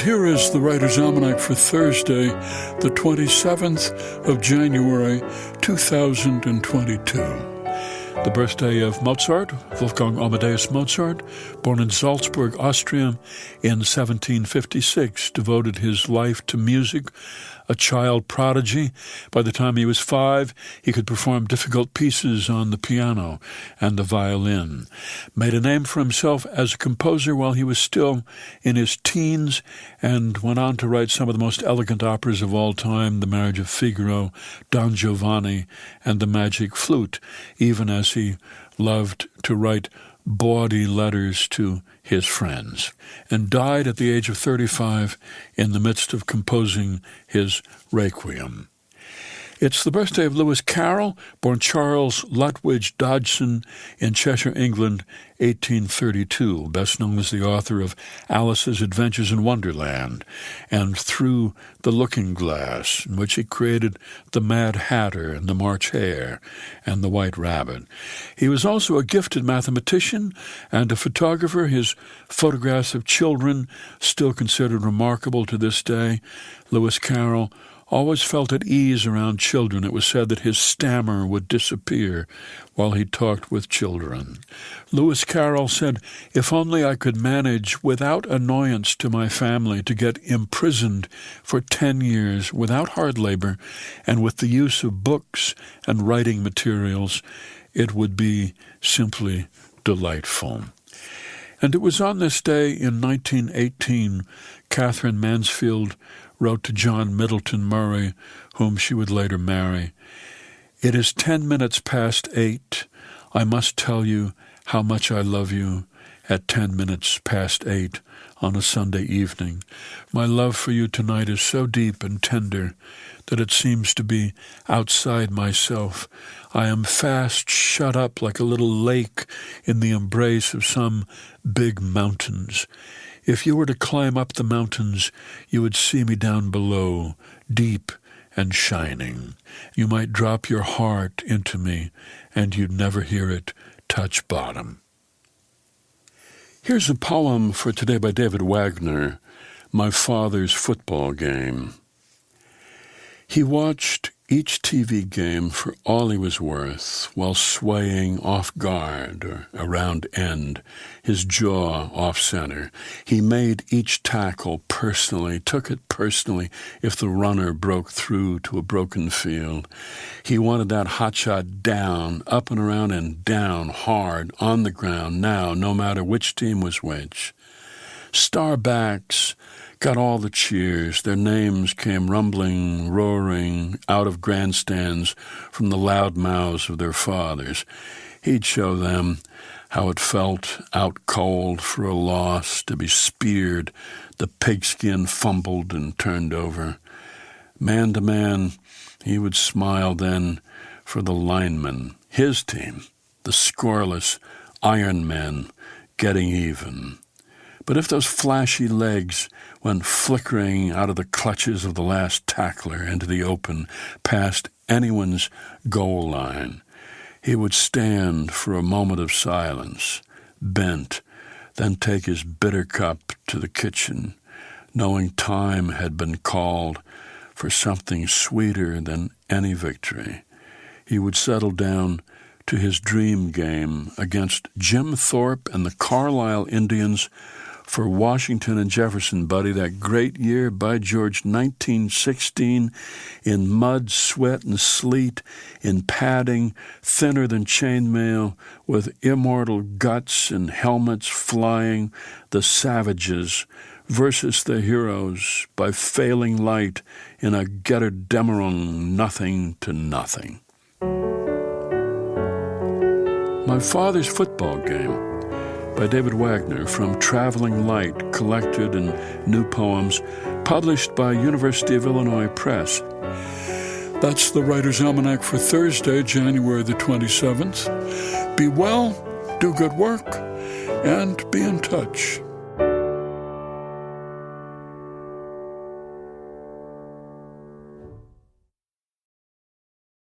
here is the Writer's Almanac for Thursday, the 27th of January, 2022. The birthday of Mozart, Wolfgang Amadeus Mozart, born in Salzburg, Austria in 1756, devoted his life to music. A child prodigy, by the time he was 5, he could perform difficult pieces on the piano and the violin. Made a name for himself as a composer while he was still in his teens, and went on to write some of the most elegant operas of all time, The Marriage of Figaro, Don Giovanni, and The Magic Flute, even as he loved to write bawdy letters to his friends, and died at the age of 35 in the midst of composing his Requiem. It's the birthday of Lewis Carroll, born Charles Lutwidge Dodgson in Cheshire, England, 1832, best known as the author of Alice's Adventures in Wonderland and Through the Looking Glass, in which he created the Mad Hatter and the March Hare and the White Rabbit. He was also a gifted mathematician and a photographer. His photographs of children, still considered remarkable to this day. Lewis Carroll always felt at ease around children. It was said that his stammer would disappear while he talked with children. Lewis Carroll said, "If only I could manage without annoyance to my family to get imprisoned for 10 years without hard labor and with the use of books and writing materials, it would be simply delightful." And it was on this day in 1918, Catherine Mansfield wrote to John Middleton Murray, whom she would later marry, "It is 10 minutes past 8. I must tell you how much I love you at 10 minutes past 8 on a Sunday evening. My love for you tonight is so deep and tender that it seems to be outside myself. I am fast shut up like a little lake in the embrace of some big mountains. If you were to climb up the mountains, you would see me down below, deep and shining. You might drop your heart into me, and you'd never hear it touch bottom." Here's a poem for today by David Wagner, My Father's Football Game. He watched each TV game for all he was worth, while swaying off guard or around end, his jaw off center. He made each tackle personally, took it personally if the runner broke through to a broken field. He wanted that hot shot down, up and around and down, hard, on the ground, now, no matter which team was which. Starbacks got all the cheers. Their names came rumbling, roaring out of grandstands from the loud mouths of their fathers. He'd show them how it felt out cold for a loss, to be speared, the pigskin fumbled and turned over. Man to man, he would smile then for the linemen, his team, the scoreless Iron Men, getting even. But if those flashy legs went flickering out of the clutches of the last tackler into the open, past anyone's goal line, he would stand for a moment of silence, bent, then take his bitter cup to the kitchen, knowing time had been called for something sweeter than any victory. He would settle down to his dream game against Jim Thorpe and the Carlisle Indians for Washington and Jefferson, buddy, that great year, by George, 1916, in mud, sweat, and sleet, in padding, thinner than chainmail, with immortal guts and helmets flying, the savages versus the heroes, by failing light in a Götterdämmerung, nothing to nothing. My Father's Football Game by David Wagner, from Traveling Light, collected in New Poems, published by University of Illinois Press. That's the Writer's Almanac for Thursday, January the 27th. Be well, do good work, and be in touch.